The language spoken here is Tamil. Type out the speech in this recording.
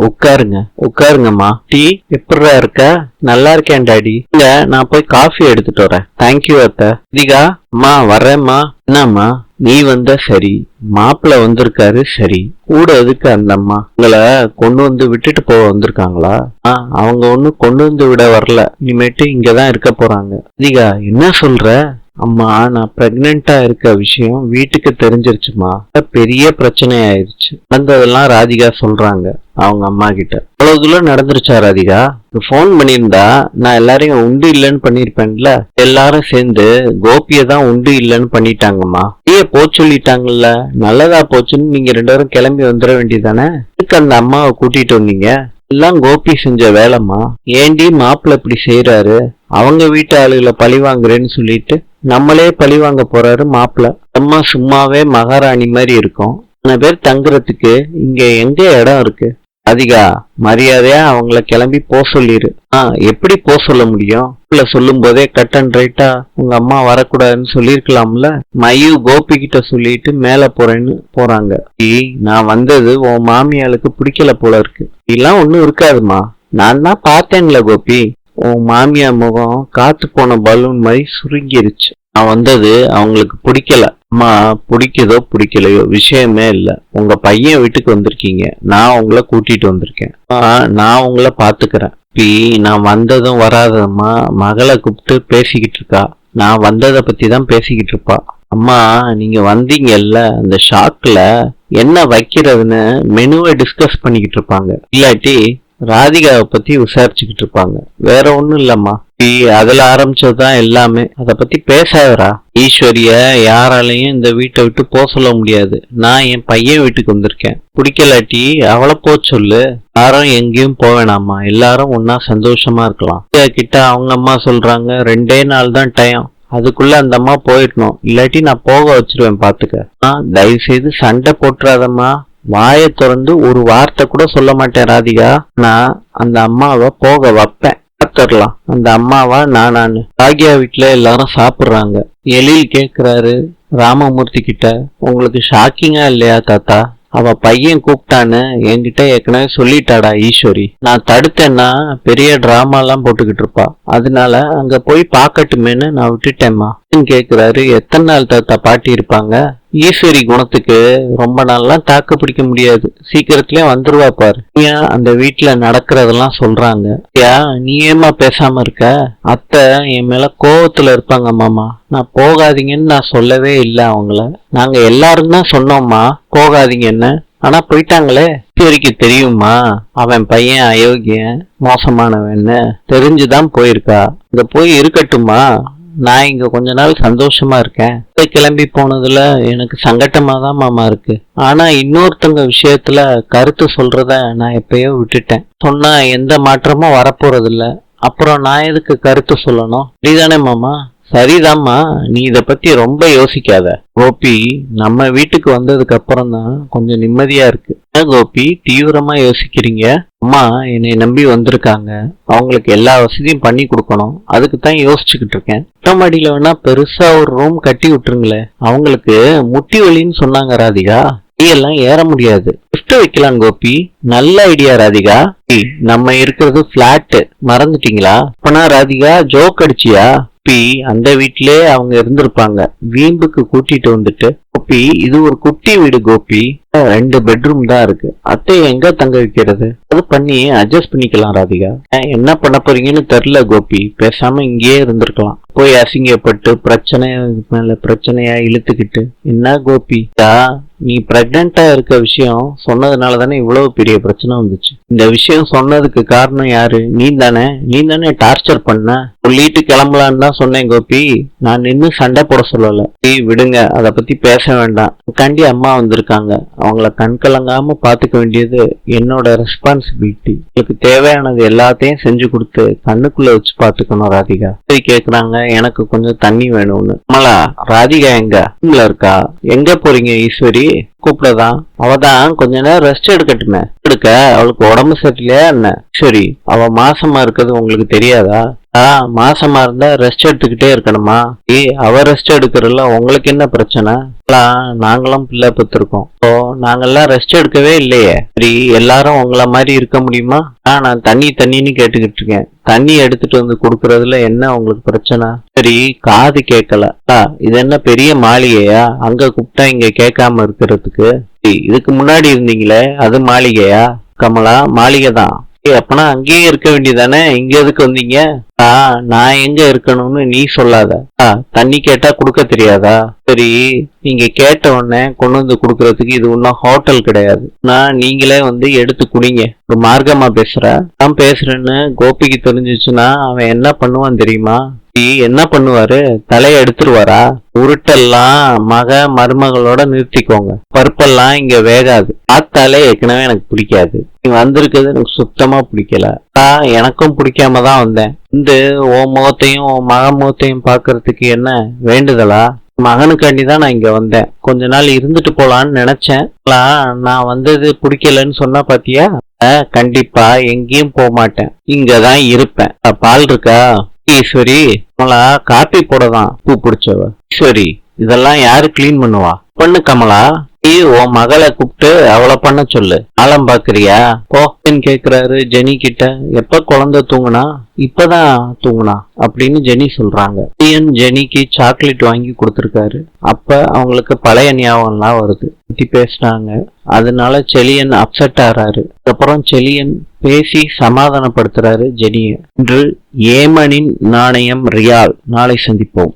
உட்காருங்க உட்காருங்கம்மா. டீ எப்படிடா இருக்க? நல்லா இருக்கேன் டாடி. இல்ல நான் போய் காஃபி எடுத்துட்டு வரேன். தேங்க்யூ அத்தை. ராதிகா அம்மா வர்றேம்மா. என்னம்மா நீ வந்த சரி, மாப்பிள்ள வந்திருக்காரு சரி, கூட எதுக்கு அந்த அம்மா? உங்களை கொண்டு வந்து விட்டுட்டு போக வந்திருக்காங்களா? அவங்க ஒன்னும் கொண்டு வந்து விட வரல, இனிமேட்டு இங்கதான் இருக்க போறாங்க. ராதிகா என்ன சொல்ற? அம்மா நான் பிரெக்னெண்டா இருக்க விஷயம் வீட்டுக்கு தெரிஞ்சிருச்சுமா. பெரிய பிரச்சனை ஆயிடுச்சு. நடந்ததெல்லாம் ராதிகா சொல்றாங்க அவங்க அம்மா கிட்ட. அவ்வளவு தூரம் நடந்துருச்சா ராதிகா? போன் பண்ணியிருந்தா நான் எல்லாரையும் உண்டு இல்லைன்னு பண்ணிருப்பேன்ல. எல்லாரும் சேர்ந்து கோபியை தான் உண்டு இல்லைன்னு பண்ணிட்டாங்கம்மா. போ சொல்லிட்டாங்கல்ல, நல்லதா போச்சுன்னு நீங்க 2 பேரும் கிளம்பி வந்துட வேண்டியதானே? இதுக்கு அந்த அம்மாவை கூட்டிட்டு வந்தீங்க? எல்லாம் கோபி செஞ்ச வேலைம்மா. ஏண்டி மாப்பிள்ள இப்படி செய்யறாரு? அவங்க வீட்டு ஆளுகளை பழி வாங்குறேன்னு சொல்லிட்டு நம்மளே பழி வாங்க போறாரு மாப்பிள்ள. அம்மா சும்மாவே மகாராணி மாதிரி இருக்கும். 2 பேர் தங்குறதுக்கு இங்க எங்க இடம் இருக்கு? ராதிகா மரியாதையா அவங்கள கிளம்பி போ சொல்லிரு. எப்படி போ சொல்ல முடியும்? சொல்லும் போதே கட் அண்ட் ரைட்டா உங்க அம்மா வரக்கூடாதுன்னு சொல்லிருக்கலாம்ல. மயு கோபி கிட்ட சொல்லிட்டு மேல போறேன்னு போறாங்க. நான் வந்தது உன் மாமியாளுக்கு பிடிக்கல போல இருக்கு. இதெல்லாம் ஒண்ணும் இருக்காதுமா. நான் தான் பார்த்தேன்ல கோபி, உன் மாமியா முகம் காத்து போன பலூன் மாதிரி சுருங்கிருச்சு. நான் வந்தது அவங்களுக்கு பிடிக்கல. அம்மா பிடிக்குதோ பிடிக்கலையோ விஷயமே இல்ல. உங்க பையன் வீட்டுக்கு வந்திருக்கீங்க, நான் உங்களை கூட்டிட்டு வந்திருக்கேன். நான் உங்களை பாத்துக்கிறேன். நான் வந்ததும் வராதம்மா மகளை கூப்பிட்டு பேசிக்கிட்டு இருக்கா. நான் வந்ததை பத்தி தான் பேசிக்கிட்டு இருப்பா. அம்மா நீங்க வந்தீங்கல்ல, அந்த ஷாக்ல என்ன வைக்கிறதுன்னு மெனுவை டிஸ்கஸ் பண்ணிக்கிட்டு இருப்பாங்க. இல்லாட்டி ராதிகாவை பத்தி விசாரிச்சுக்கிட்டு இருப்பாங்க. வேற ஒண்ணும் இல்லம்மா. அதுல ஆரம்பிச்சதுதான் எல்லாமே. அத பத்தி பேசாதரா. ஈஸ்வரிய யாராலையும் இந்த வீட்டை விட்டு போக சொல்ல முடியாது. நான் என் பையன் வீட்டுக்கு வந்திருக்கேன். பிடிக்கலாட்டி அவளை போ சொல்லு. யாரும் எங்கேயும் போவேணாமா, எல்லாரும் ஒன்னா சந்தோஷமா இருக்கலாம். கிட்ட அவங்க அம்மா சொல்றாங்க 2 நாள் தான் டைம், அதுக்குள்ள அந்த அம்மா போயிடணும், இல்லாட்டி நான் போக வச்சிருவேன் பாத்துக்க. தயவு செய்து சண்டை போட்டுறாதம்மா. வாயை திறந்து ஒரு வார்த்தை கூட சொல்ல மாட்டேன் ராதிகா. நான் அந்த அம்மாவை போக வைப்பேன். பார்த்துடலாம் அந்த அம்மாவா நானான்னு. ராகியா வீட்டுல எல்லாரும் சாப்பிடுறாங்க. எழில் கேக்குறாரு ராமமூர்த்தி கிட்ட, உங்களுக்கு ஷாக்கிங்கா இல்லையா தாத்தா? அவ பையன் கூப்பிட்டான்னு என்கிட்ட ஏற்கனவே சொல்லிட்டாடா ஈஸ்வரி. நான் தடுத்தேன்னா பெரிய டிராமா எல்லாம் போட்டுக்கிட்டு இருப்பா. அதனால அங்க போய் பாக்கட்டுமேன்னு நான் விட்டுட்டேம்மா கேக்குறாரு. எத்தனை நாள் தாத்தா பாட்டி இருப்பாங்க? ஈஸ்வரி குணத்துக்கு ரொம்ப நாள்லாம் தாக்கு பிடிக்க முடியாது, சீக்கிரத்திலே வந்துருவா பாரு. ஏன் அந்த வீட்டுல நடக்கிறதெல்லாம் சொல்றாங்க. நீ ஏமா பேசாம இருக்க? அத்தை என் மேல கோவத்துல இருப்பாங்க மாமா. நான் போகாதீங்கன்னு நான் சொல்லவே இல்லை அவங்கள. நாங்க எல்லாரும் தான் சொன்னோம்மா போகாதீங்கன்னு. ஆனா போயிட்டாங்களே. ஈஸ்வரிக்கு தெரியுமா அவன் பையன் அயோக்கியன் மோசமானவன்னு? தெரிஞ்சுதான் போயிருக்கா. இங்க போய் இருக்கட்டுமா? நான் இங்க கொஞ்ச நாள் சந்தோஷமா இருக்கேன். கிளம்பி போனதுல எனக்கு சங்கட்டமா தான் மாமா இருக்கு. ஆனா இன்னொருத்தங்க விஷயத்துல கருத்து சொல்றத நான் எப்பயோ விட்டுட்டேன். சொன்னா எந்த மாற்றமும் வரப்போறது இல்ல. அப்புறம் நான் எதுக்கு கருத்து சொல்லணும்? சரிதானே மாமா? சரிதாம்மா, நீ இத பத்தி ரொம்ப யோசிக்காத. கோபி நம்ம வீட்டுக்கு வந்ததுக்கு அப்புறம் தான் கொஞ்சம் நிம்மதியா இருக்கு. கோபி தீவிரமா யோசிக்கிறீங்க? அம்மா என்னை நம்பி வந்திருக்காங்க, அவங்களுக்கு எல்லா வசதியும் பண்ணி கொடுக்கணும். அதுக்கு தான் யோசிச்சுக்கிட்டு இருக்கேன். மொட்டமாடியில வேணா பெருசா ஒரு ரூம் கட்டி விட்டுருங்களே. அவங்களுக்கு முட்டி வலின்னு சொன்னாங்க ராதிகா. எல்லாம் ஏற முடியாது. லிஃப்ட் வைக்கலாம் கோபி. நல்ல ஐடியா ராதிகா. நம்ம இருக்கிறது பிளாட் மறந்துட்டீங்களா? அப்பனா ராதிகா ஜோக் அடிச்சியா? அந்த வீட்டிலே அவங்க இருந்திருப்பாங்க. வீம்புக்கு கூட்டிட்டு வந்துட்டு கோபி இது ஒரு குட்டி வீடு கோபி, 2 பெட்ரூம் தான் இருக்கு. அத்தை எங்க தங்க வைக்கிறது? அது பண்ணி அட்ஜஸ்ட் பண்ணிக்கலாம் ராதிகா. என்ன பண்ண போறீங்கன்னு தெரியல கோபி, பேசாம இங்கேயே இருந்திருக்கலாம். போய் அசிங்கப்பட்டு பிரச்சனை மேல பிரச்சனையா இழுத்துக்கிட்டு என்ன கோபி? நீ பிரெக்னெண்டா இருக்க விஷயம் சொன்னதுனால தானே இவ்வளவு பெரிய பிரச்சனை வந்துச்சு. இந்த விஷயம் சொன்னதுக்கு காரணம் யாரு? நீ தானே டார்ச்சர் பண்ண. சொல்லிட்டு கிளம்பலான்னு தான் சொன்னேன் கோபி. நான் நின்னு சண்டை போட சொல்லல. விடுங்க, அத பத்தி பேச வேண்டாம். கண்டி அம்மா வந்திருக்காங்க, அவங்கள கண்கலங்காம பாத்துக்க வேண்டியது என்னோட ரெஸ்பான்சிபிலிட்டி. உங்களுக்கு தேவையானது எல்லாத்தையும் செஞ்சு கொடுத்து கண்ணுக்குள்ள வச்சு பாத்துக்கணும் ராதிகா. கேக்குறாங்க எனக்கு கொஞ்சம் தண்ணி வேணும்னு. அம்மலா ராதிகா எங்க இருக்கா? எங்க போறீங்க ஈஸ்வரி? கூப்பிடதான். அவதான் கொஞ்ச நேரம் ரெஸ்ட் எடுக்கட்டுமே. எடுக்க அவளுக்கு உடம்பு சரியில்லையா என்ன? சரி, அவ மாசமா இருக்கிறது உங்களுக்கு தெரியாதா? மாசமா இருந்தா ரெஸ்ட் எடுத்துக்கிட்டே இருக்கணுமா? அவ ரெஸ்ட் எடுக்கிறல்ல, உங்களுக்கு என்ன பிரச்சனை? நாங்களும் பிள்ளை பெற்றிருக்கோம். இப்போ நாங்கெல்லாம் ரெஸ்ட் எடுக்கவே இல்லையே. சரி, எல்லாரும் உங்களை மாதிரி இருக்க முடியுமா? நான் தண்ணின்னு கேட்டுக்கிட்டு இருக்கேன். தண்ணி எடுத்துட்டு வந்து குடுக்கறதுல என்ன உங்களுக்கு பிரச்சனை? சரி, காது கேட்கல. இது என்ன பெரிய மாளிகையா? அங்க கூப்பிட்டா இங்க கேட்காம இருக்கிறதுக்கு? இதுக்கு முன்னாடி இருந்தீங்களே, அது மாளிகையா? கமலா, மாளிகை தான். அப்பனா அங்கேயே இருக்க வேண்டியதானே, இங்க எதுக்கு வந்தீங்க? நான் எங்க இருக்கணும்னு நீ சொல்லாத. தண்ணி கேட்டா குடுக்க தெரியாதா? சரி, நீங்க கேட்ட உடனே கொண்டு வந்து குடுக்கறதுக்கு இது ஒன்னும் ஹோட்டல் கிடையாது. நீங்களே வந்து எடுத்து குடிங்க. ஒரு மார்க்கமா பேசுற? நான் பேசுறேன்னு கோபிக்கு தெரிஞ்சிச்சுன்னா அவன் என்ன பண்ணுவான் தெரியுமா? என்ன பண்ணுவாரு? தலையை எடுத்துருவாரா? உருட்டெல்லாம் மருமகளோட நிறுத்திக்கோங்க. பருப்பெல்லாம் இங்க வேகாது. பார்த்தாலே ஏற்கனவே எனக்கு பிடிக்காது. நீ வந்திருக்கிறது எனக்கு சுத்தமா பிடிக்கல. எனக்கும் பிடிக்காம தான் வந்தேன். உன் முகத்தையும் உன் மக முகத்தையும் பாக்குறதுக்கு என்ன வேண்டுதலா? மகனுக்காண்டி தான் நான் இங்க வந்தேன். கொஞ்ச நாள் இருந்துட்டு போலான்னு நினைச்சேன். நான் வந்தது பிடிக்கலன்னு சொன்னா பாத்தியா? கண்டிப்பா எங்கேயும் போக மாட்டேன், இங்கதான் இருப்பேன். பால் இருக்கா? ஈஸ்வரி, கமலா காப்பி போடதான் பூ பிடிச்சவ. ஈஸ்வரி, இதெல்லாம் யாரு கிளீன் பண்ணுவா? பண்ணு கமலா. உன் மகளை கூப்பிட்டு அவளை பண்ண சொல்லு. ஆழம் பாக்குறியா? போன்னு கேக்குறாரு ஜெனி கிட்ட. எப்ப குழந்தை தூங்குனா? இப்பதான் தூங்குனா அப்படின்னு ஜெனி சொல்றாங்க. ஜெனிக்கு சாக்லேட் வாங்கி கொடுத்திருக்காரு. அப்ப அவங்களுக்கு பழைய ஞாபகம்லாம் வருது. பத்தி பேசினாங்க. அதனால செலியன் அப்செட் ஆறாரு. அப்புறம் செலியன் பேசி சமாதானப்படுத்துறாரு ஜெனிய. இன்று ஏமனின் நாணயம் ரியால். நாளை சந்திப்போம்.